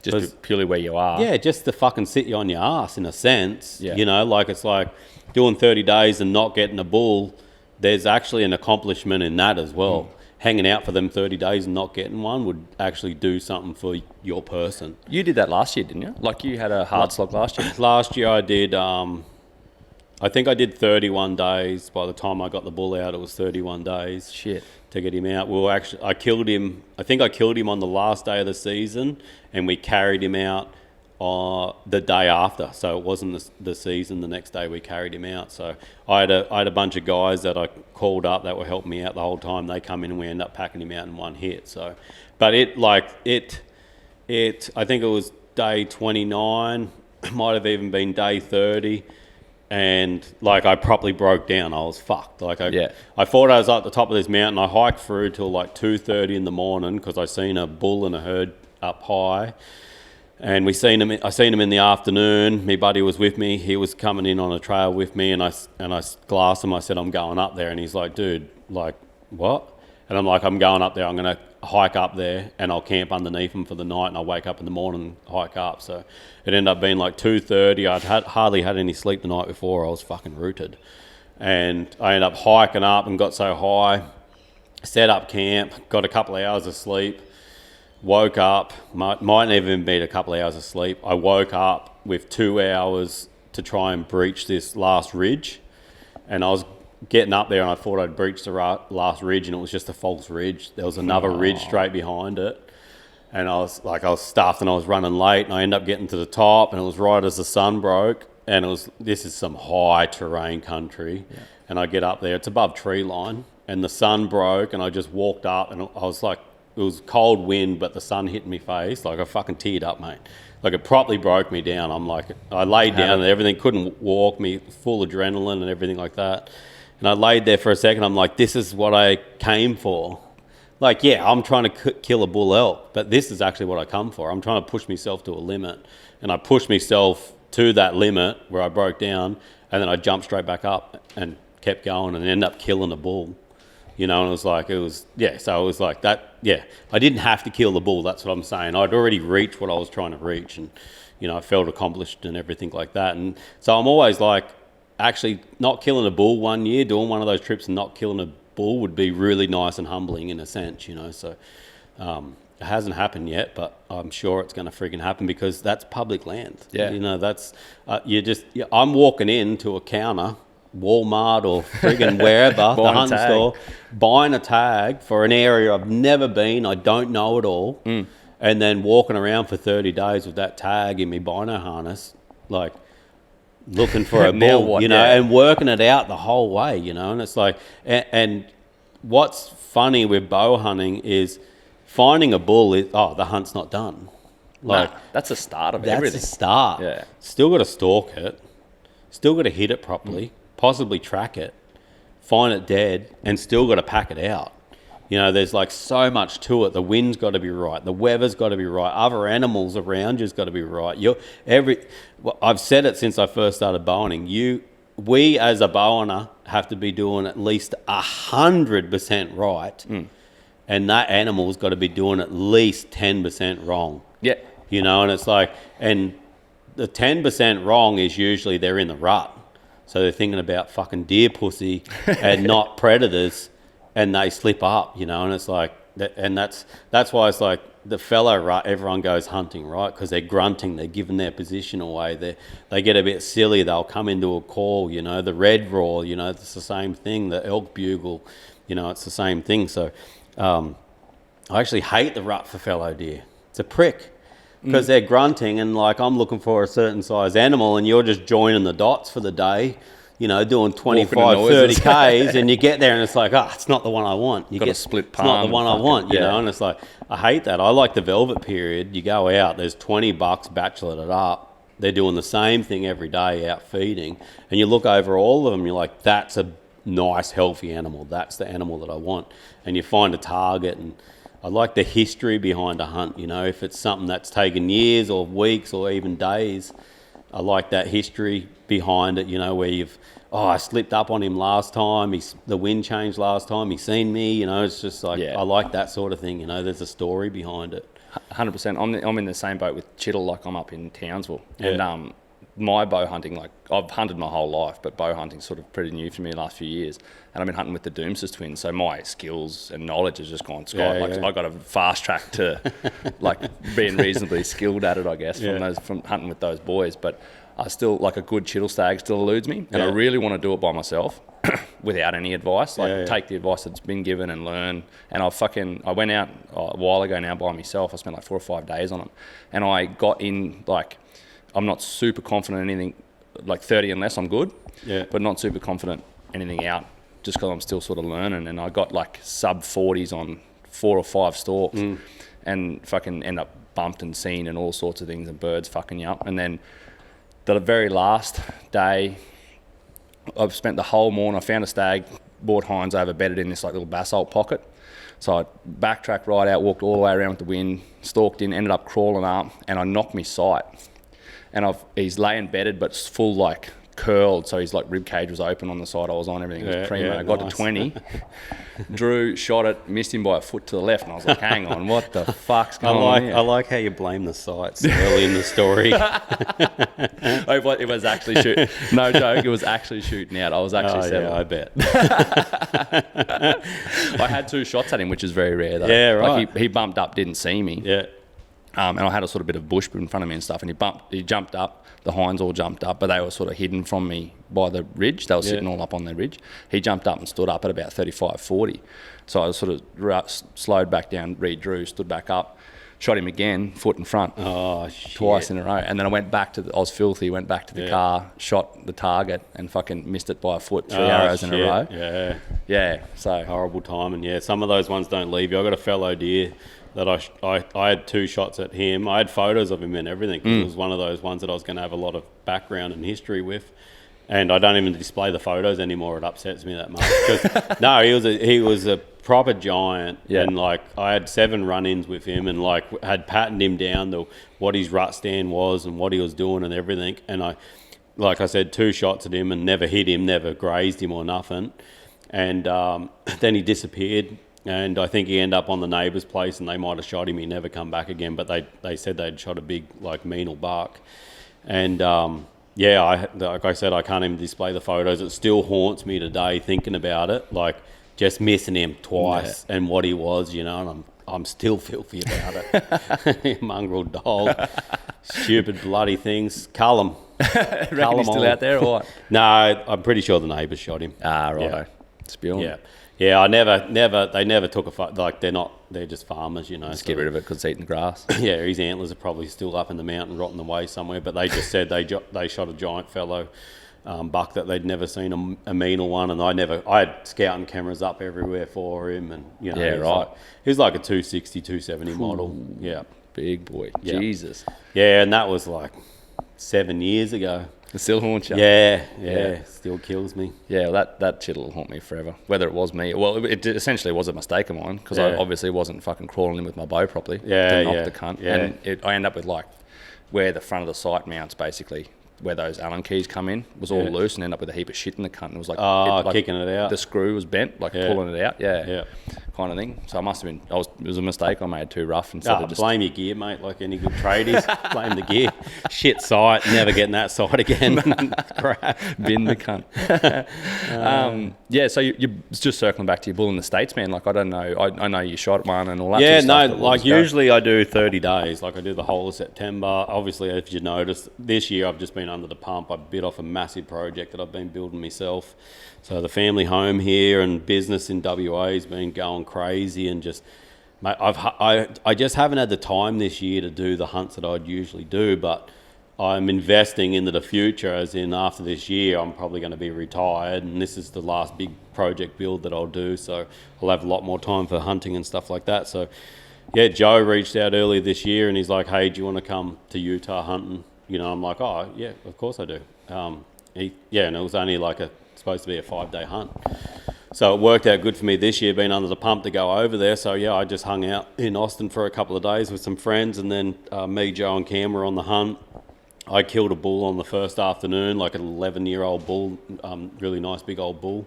Just purely where you are. Yeah, just to fucking sit you on your ass in a sense. Yeah. You know, like it's like doing 30 days and not getting a bull. There's actually an accomplishment in that as well. Hanging out for them 30 days and not getting one would actually do something for your person. You did that last year, didn't you? Like you had a hard slog last year. Last year I did, I think I did 31 days. By the time I got the bull out, it was 31 days. Shit. To get him out. I killed him. I think I killed him on the last day of the season, and we carried him out the day after. So it wasn't the season. The next day we carried him out. So I had a bunch of guys that I called up that were helping me out the whole time. They come in and we end up packing him out in one hit. So, but I think it was day 29. Might have even been day 30. And like I properly broke down. I was fucked. Like I thought I was at the top of this mountain. I hiked through till like 2:30 in the morning because I seen a bull and a herd up high. And I seen him in the afternoon. My buddy was with me. He was coming in on a trail with me, and I glassed him. I said, I'm going up there, and he's like, dude, like what? And I'm like, I'm going up there. I'm gonna hike up there, and I'll camp underneath him for the night, and I'll wake up in the morning and hike up. So it ended up being like 2:30. I'd hardly had any sleep the night before. I was fucking rooted, and I ended up hiking up and got so high, set up camp, got a couple of hours of sleep. Woke up, might even been a couple of hours of sleep. I woke up with 2 hours to try and breach this last ridge. And I was getting up there and I thought I'd breached the last ridge, and it was just a false ridge. There was another ridge straight behind it. And I was stuffed and I was running late, and I ended up getting to the top, and it was right as the sun broke. And this is some high terrain country. Yeah. And I get up there, it's above tree line, and the sun broke, and I just walked up, and I was like, it was cold wind, but the sun hit me face. Like I fucking teared up, mate. Like it properly broke me down. I'm like, I laid down and everything, couldn't walk, me full adrenaline and everything like that. And I laid there for a second. I'm like, this is what I came for. Like, yeah, I'm trying to kill a bull elk, but this is actually what I come for. I'm trying to push myself to a limit. And I pushed myself to that limit where I broke down, and then I jumped straight back up and kept going and ended up killing a bull. You know, and it was like, so it was like that, I didn't have to kill the bull, that's what I'm saying. I'd already reached what I was trying to reach, and, you know, I felt accomplished and everything like that. And so I'm always like, actually not killing a bull one year, doing one of those trips and not killing a bull would be really nice and humbling in a sense, you know. So it hasn't happened yet, but I'm sure it's going to freaking happen because that's public land. Yeah. You know, that's, I'm walking into a counter, Walmart or friggin' wherever, the hunting store, buying a tag for an area I've never been, I don't know at all, and then walking around for 30 days with that tag in my bino harness, like looking for a bull, you know, and working it out the whole way, you know. And it's like, and what's funny with bow hunting is finding a bull is, the hunt's not done. Like that's the start of everything. That's the start. Yeah. Still got to stalk it, still got to hit it properly. Possibly track it, find it dead, and still got to pack it out. You know, there's like so much to it. The wind's got to be right. The weather's got to be right. Other animals around you's got to be right. I've said it since I first started bow hunting. We as a bow hunter have to be doing at least 100% right, and that animal's got to be doing at least 10% wrong. Yeah. You know, and it's like, and the 10% wrong is usually they're in the rut. So they're thinking about fucking deer pussy and not predators, and they slip up, you know. And it's like, and that's why it's like the fellow rut. Everyone goes hunting, right? Because they're grunting, they're giving their position away. They get a bit silly. They'll come into a call, you know. The red roar, you know, it's the same thing. The elk bugle, you know, it's the same thing. So I actually hate the rut for fallow deer. It's a prick. Because they're grunting, and like I'm looking for a certain size animal, and you're just joining the dots for the day, you know, doing 25, 30 Ks, and you get there and it's like, it's not the one I want. You got a split palm. It's not the one I want, you know, and it's like, I hate that. I like the velvet period. You go out, there's 20 bucks bachelorette it up. They're doing the same thing every day out feeding, and you look over all of them, you're like, that's a nice, healthy animal. That's the animal that I want. And you find a target, and I like the history behind a hunt, you know. If it's something that's taken years or weeks or even days, I like that history behind it, you know, where I slipped up on him last time, the wind changed last time, he seen me, you know. It's just like, I like that sort of thing, you know. There's a story behind it. 100%. I'm in the same boat with Chiddle. Like, I'm up in Townsville, Yeah. and my bow hunting, like, I've hunted my whole life, but bow hunting's sort of pretty new for me the last few years. And I've been hunting with the Dooms's twins, so my skills and knowledge has just gone sky. I got a fast track to like being reasonably skilled at it, I guess, from hunting with those boys. But I still, like, a good Chiddle stag still eludes me, and I really want to do it by myself. Without any advice, take the advice that's been given and learn. And I went out a while ago now by myself. I spent like 4 or 5 days on them, and I got in, like, I'm not super confident in anything, like 30 and less I'm good, but not super confident anything out, just because I'm still sort of learning. And I got like sub 40s on 4 or 5 stalks, and fucking end up bumped and seen and all sorts of things, and birds fucking you up. And then the very last day, I've spent the whole morning, I found a stag, brought hinds over, bedded in this like little basalt pocket. So I backtracked right out, walked all the way around with the wind, stalked in, ended up crawling up, and I knocked me sight. And he's laying bedded, but full like curled, so his like rib cage was open on the side I was on, everything was primo. I got to 20, drew, shot it, missed him by a foot to the left, and I was like, hang on, what the fuck's going on here? I like how you blame the sights early in the story. It was actually shooting. No joke, it was actually shooting out. I was actually yeah, I bet. I had 2 shots at him, which is very rare though. Yeah, right. Like he bumped up, didn't see me. Yeah. And I had a sort of bit of bush in front of me and stuff, and he jumped up, the hinds all jumped up, but they were sort of hidden from me by the ridge. They were sitting all up on the ridge. He jumped up and stood up at about 35, 40. So I sort of slowed back down, redrew, stood back up, shot him again, foot in front. Oh, shit. Twice in a row. And then I went back I was filthy, went back to the car, shot the target, and fucking missed it by a foot, 3 arrows in a row. Yeah. Yeah, so. Horrible timing, yeah. Some of those ones don't leave you. I got a fellow deer that I had 2 shots at him. I had photos of him and everything, because it was one of those ones that I was going to have a lot of background and history with. And I don't even display the photos anymore. It upsets me that much. Because, no, he was a proper giant. Yeah. And, like, I had 7 run-ins with him, and, like, had patterned him down what his rut stand was and what he was doing and everything. And like I said, 2 shots at him and never hit him, never grazed him or nothing. And then he disappeared. And I think he ended up on the neighbour's place, and they might have shot him. He never come back again, but they said they'd shot a big, like, meanle buck. And, like I said, I can't even display the photos. It still haunts me today thinking about it, like, just missing him twice and what he was, you know, and I'm still filthy about it. Mongrel dog. Stupid bloody things. Cull him. Reckon he's still out there or what? No, I'm pretty sure the neighbours shot him. Ah, right. Yeah. Spill him. Yeah. Yeah, they never took a fight. Like, they're just farmers, you know. Just get rid of it because it's eating the grass. Yeah, his antlers are probably still up in the mountain, rotting away somewhere. But they just said they shot a giant fellow buck that they'd never seen a meanle one, and I had scouting cameras up everywhere for him, and you know, he was like a 260, 270 model. Yeah, big boy. Yeah. Jesus. Yeah, and that was like 7 years ago. It still haunts you. Yeah, still kills me. Yeah, well, that shit will haunt me forever. Whether it was me, well, it essentially was a mistake of mine, because I obviously wasn't fucking crawling in with my bow properly. To knock the cunt. Yeah. And I end up with, like, where the front of the sight mounts, basically, where those Allen keys come in, was all loose, and end up with a heap of shit in the cunt. And it was like, kicking it out. The screw was bent, like pulling it out. Yeah. Kind of thing. So I must have been. It was a mistake I made, too rough. Instead of just blame your gear, mate. Like any good tradies, blame the gear. Shit sight, never getting that sight again. Crap. Bin the cunt. So you're just circling back to your bull in the States, man. Like, I don't know. I know you shot one and all that. Yeah, sort of stuff, like usually I do 30 days. Like, I do the whole of September. Obviously, if you notice, this year I've just been under the pump. I bit off a massive project that I've been building myself. So the family home here and business in WA has been going crazy, and just, mate, I just haven't had the time this year to do the hunts that I'd usually do. But I'm investing into the future, as in after this year I'm probably going to be retired, and this is the last big project build that I'll do. So I'll have a lot more time for hunting and stuff like that. So yeah, Joe reached out earlier this year, and he's like, "Hey, do you want to come to Utah hunting?" You know, I'm like, "Oh yeah, of course I do." And it was only like supposed to be a 5-day hunt. So it worked out good for me this year, being under the pump, to go over there. So yeah, I just hung out in Austin for a couple of days with some friends, and then me, Joe and Cam were on the hunt. I killed a bull on the first afternoon, like an 11-year-old bull, really nice big old bull.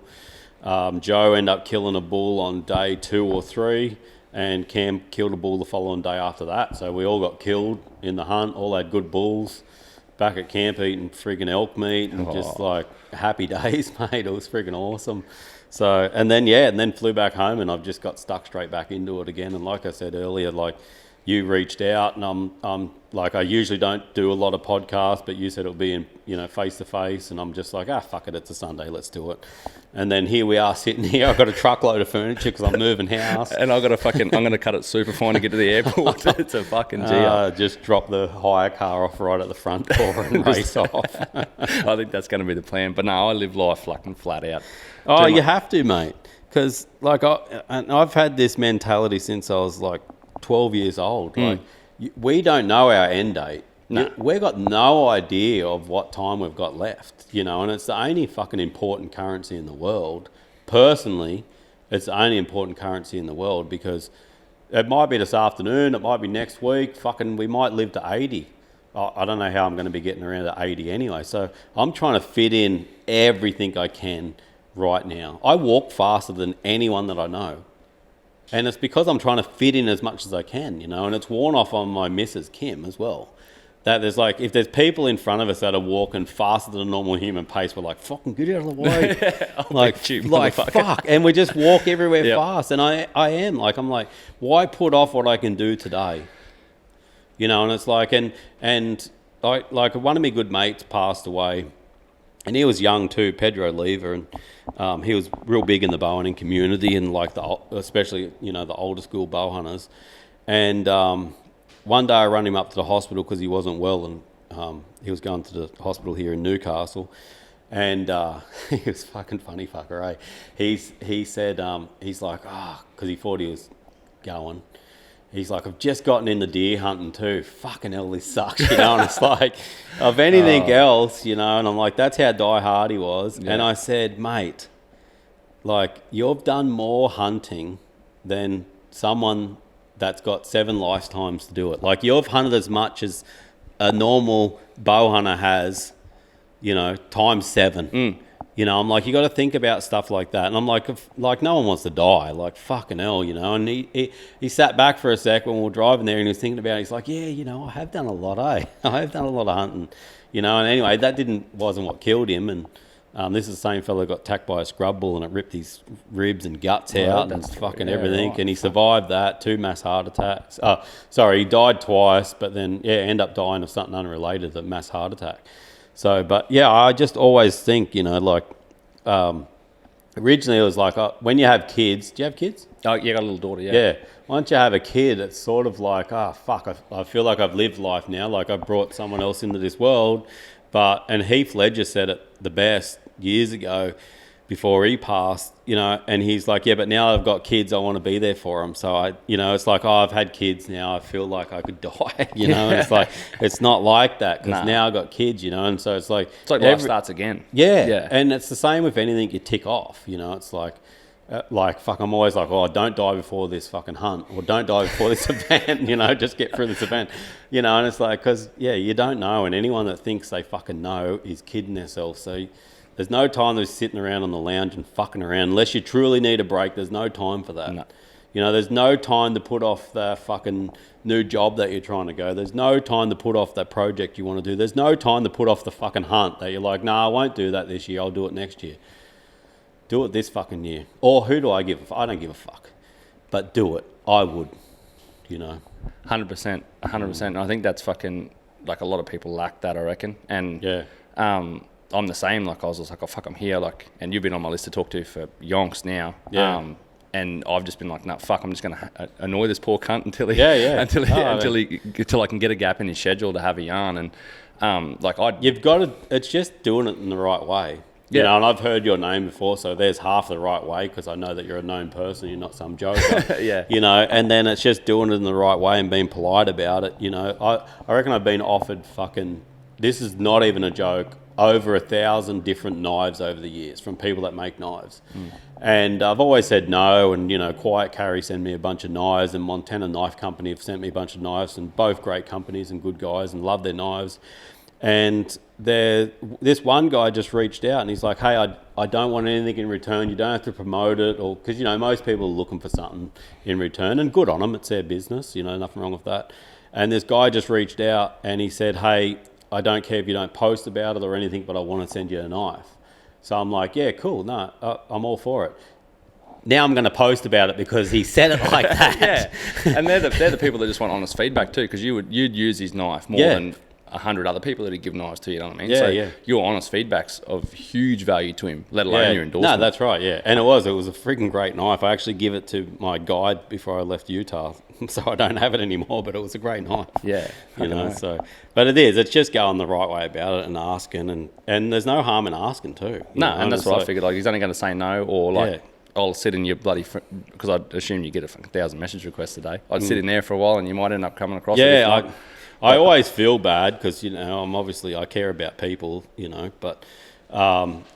Joe ended up killing a bull on day 2 or 3, and Cam killed a bull the following day after that. So we all got killed in the hunt, all had good bulls. Back at camp eating friggin' elk meat and just like happy days, mate. It was friggin' awesome. So, and then flew back home, and I've just got stuck straight back into it again. And like I said earlier, like you reached out, and I'm like, I usually don't do a lot of podcasts, but you said it'll be in, face to face, and I'm just like, fuck it, it's a Sunday, let's do it. And then here we are sitting here. I've got a truckload of furniture because I'm moving house. And I'm going to cut it super fine to get to the airport. It's a fucking G. Just drop the hire car off right at the front door and race off. I think that's going to be the plan. But no, I live life fucking flat out. Oh, you have to, mate. Because I've had this mentality since I was like 12 years old. Like, we don't know our end date. No. We've got no idea of what time we've got left, and it's the only fucking important currency in the world. Personally, it's the only important currency in the world because it might be this afternoon, it might be next week, we might live to 80. I don't know how I'm going to be getting around to 80 anyway. So I'm trying to fit in everything I can right now. I walk faster than anyone that I know. And it's because I'm trying to fit in as much as I can, and it's worn off on my missus, Kim, as well. That there's like, if there's people in front of us that are walking faster than a normal human pace, we're like, fucking get out of the way. like fuck. And we just walk everywhere fast. And I am like, I'm like, why put off what I can do today? And it's like, and like one of my good mates passed away, and he was young too, Pedro Lever, and he was real big in the bow hunting community, and like especially the older school bow hunters. And one day I ran him up to the hospital because he wasn't well, and he was going to the hospital here in Newcastle. And he was fucking funny fucker, eh? He said, he's like, because he thought he was going. He's like, I've just gotten into deer hunting too. Fucking hell, this sucks, And it's like, of anything else, and I'm like, that's how die hard he was. Yeah. And I said, mate, like, you've done more hunting than someone that's got 7 lifetimes to do it. Like, you've hunted as much as a normal bow hunter has, times 7. I'm like, you got to think about stuff like that. And I'm like, no one wants to die. Like, fucking hell, And he sat back for a sec when we were driving there, and he was thinking about it. He's like, yeah, I have done a lot, eh? I have done a lot of hunting, And anyway, that wasn't what killed him. And this is the same fella who got attacked by a scrub bull, and it ripped his ribs and guts out and fucking everything. Right. And he survived that, 2 mass heart attacks. He died twice, but then, ended up dying of something unrelated to mass heart attack. So, but yeah, I just always think, originally it was like, when you have kids, do you have kids? Oh, yeah, I got a little daughter, yeah. Yeah. Once you have a kid, it's sort of like, fuck, I feel like I've lived life now. Like, I've brought someone else into this world. And Heath Ledger said it the best years ago before he passed, and he's like, yeah, but now I've got kids, I want to be there for them. So it's like, I've had kids now, I feel like I could die, and it's like, it's not like that because now I've got kids, and so it's like life starts again. Yeah. And it's the same with anything you tick off, it's like fuck, I'm always like, don't die before this fucking hunt, or don't die before this event, just get through this event, and it's like, because, you don't know, and anyone that thinks they fucking know is kidding themselves. So there's no time to sitting around on the lounge and fucking around. Unless you truly need a break, there's no time for that. No. There's no time to put off the fucking new job that you're trying to go. There's no time to put off that project you want to do. There's no time to put off the fucking hunt that you're like, I won't do that this year, I'll do it next year. Do it this fucking year. Or who do I give a fuck? I don't give a fuck. But do it. I would, 100%. 100%. And I think that's fucking, like, a lot of people lack that, I reckon. And yeah. I'm the same. Like, I was just like, fuck, I'm here. Like, and you've been on my list to talk to for yonks now. Yeah. And I've just been like, no, fuck, I'm just going to annoy this poor cunt until I can get a gap in his schedule to have a yarn. And you've got to. It's just doing it in the right way. Yeah. And I've heard your name before, so there's half the right way because I know that you're a known person, you're not some joker. Yeah. And then it's just doing it in the right way and being polite about it. I reckon I've been offered fucking, this is not even a joke, over 1,000 different knives over the years from people that make knives. And I've always said no, and Quiet Carry send me a bunch of knives, and Montana Knife Company have sent me a bunch of knives, and both great companies and good guys and love their knives. And this one guy just reached out and he's like, hey, I don't want anything in return. You don't have to promote it, or because, you know, most people are looking for something in return, and good on them. It's their business, you know, nothing wrong with that. And this guy just reached out and he said, hey, I don't care if you don't post about it or anything, but I want to send you a knife. So I'm like, yeah, cool. No, I'm all for it. Now I'm going to post about it because he said it like that. Yeah, and they're the people that just want honest feedback too, because you'd use his knife more than 100 other people that he'd give knives to, you know what I mean? Yeah, so your honest feedback's of huge value to him, let alone your endorsement. No, that's right, yeah. And it was a freaking great knife. I actually give it to my guide before I left Utah, so I don't have it anymore, but it was a great knife. Yeah. You know, so, but it's just going the right way about it and asking, and there's no harm in asking too. No, and that's what I figured, like, he's only going to say no, or like, I'll sit in your bloody, because I'd assume you get 1,000 message requests a day. I'd sit in there for a while and you might end up coming across it. Yeah, I always feel bad because, you know, I care about people, you know, but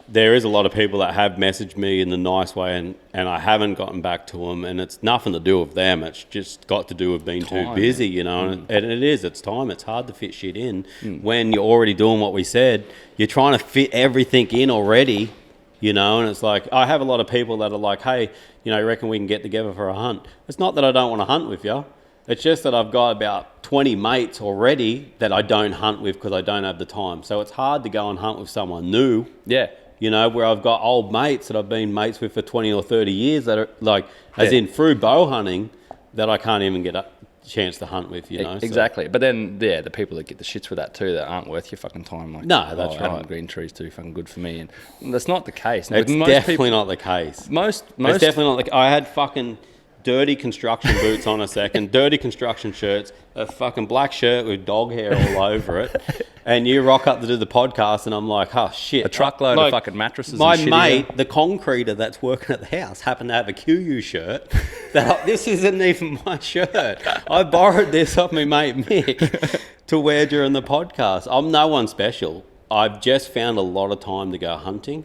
there is a lot of people that have messaged me in the nice way and I haven't gotten back to them, and it's nothing to do with them. It's just got to do with being too busy, you know, and it's time. It's hard to fit shit in when you're already doing what we said. You're trying to fit everything in already, you know, and it's like, I have a lot of people that are like, hey, you know, reckon we can get together for a hunt. It's not that I don't want to hunt with you. It's just that I've got about 20 mates already that I don't hunt with because I don't have the time. So it's hard to go and hunt with someone new. Yeah. You know, where I've got old mates that I've been mates with for 20 or 30 years that are like, as in through bow hunting, that I can't even get a chance to hunt with, you know. Exactly. So. But then, the people that get the shits with that too, that aren't worth your fucking time. Like, no, that's right. Having Greentree's too fucking good for me. And that's not the case. It's definitely not the case. Most it's definitely not the case. I had fucking dirty construction boots on a second, dirty construction shirts, a fucking black shirt with dog hair all over it, and you rock up to do the podcast and I'm like, oh shit. A truckload of fucking mattresses my and shit. My mate, the concreter that's working at the house, happened to have a QU shirt. This isn't even my shirt. I borrowed this off my mate Mick to wear during the podcast. I'm no one special. I've just found a lot of time to go hunting,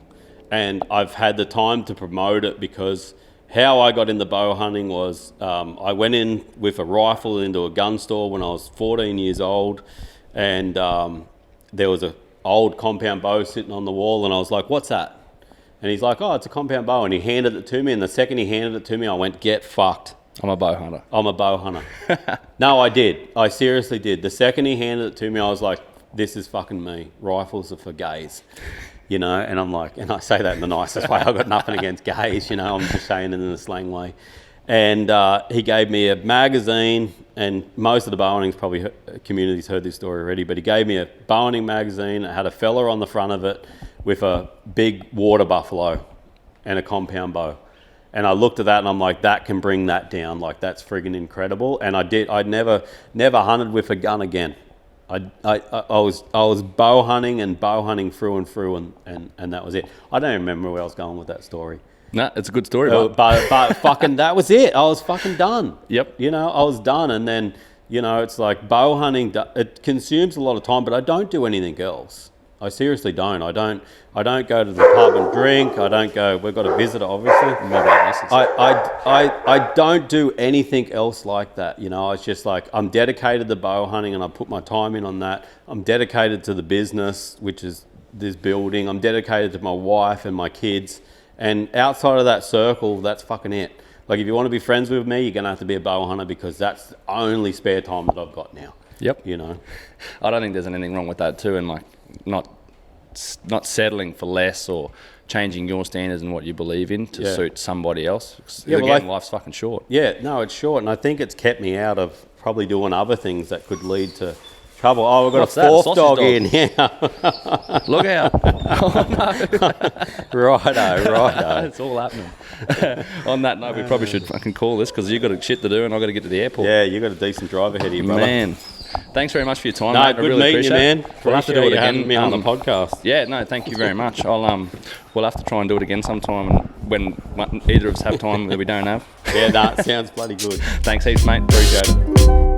and I've had the time to promote it because how I got into bow hunting was I went in with a rifle into a gun store when I was 14 years old, and there was an old compound bow sitting on the wall, and I was like, what's that? And he's like, oh, it's a compound bow, and he handed it to me, and the second he handed it to me, I went, get fucked. I'm a bow hunter. I'm a bow hunter. No, I did. I seriously did. The second he handed it to me, I was like, this is fucking me. Rifles are for gays. You know, and I'm like, and I say that in the nicest way. I've got nothing against gays, you know, I'm just saying it in a slang way. And he gave me a magazine, and most of the bow hunting community's heard this story already, but he gave me a bow hunting magazine. It had a fella on the front of it with a big water buffalo and a compound bow. And I looked at that and I'm like, that can bring that down. Like, that's friggin' incredible. And I'd never hunted with a gun again. I was bow hunting through and through, and that was it. I don't even remember where I was going with that story. No, it's a good story. But fucking that was it. I was fucking done. Yep. You know, I was done, and then, you know, it's like bow hunting. It consumes a lot of time, but I don't do anything else. I seriously don't. I don't go to the pub and drink. I don't go. We've got a visitor, obviously. I don't do anything else like that. You know, it's just like I'm dedicated to bow hunting, and I put my time in on that. I'm dedicated to the business, which is this building. I'm dedicated to my wife and my kids. And outside of that circle, that's fucking it. Like, if you want to be friends with me, you're gonna have to be a bow hunter, because that's the only spare time that I've got now. Yep. You know, I don't think there's anything wrong with that too, and like not settling for less or changing your standards and what you believe in to suit somebody else. Yeah, again, life's fucking short. Yeah, no, it's short, and I think it's kept me out of probably doing other things that could lead to trouble. Oh, we've got a fourth dog in here. Look out. Oh, no. Righto. It's all happening. On that note, we probably should fucking call this, because you've got shit to do and I've got to get to the airport. Yeah, you've got a decent drive ahead of you, brother. Man. Thanks very much for your time, no, mate. Good I really meeting you, man. We'll have to do it again. Me on the podcast. Yeah, no, thank you very much. We'll have to try and do it again sometime when either of us have time that we don't have. Yeah, that sounds bloody good. Thanks heaps, mate. Appreciate it.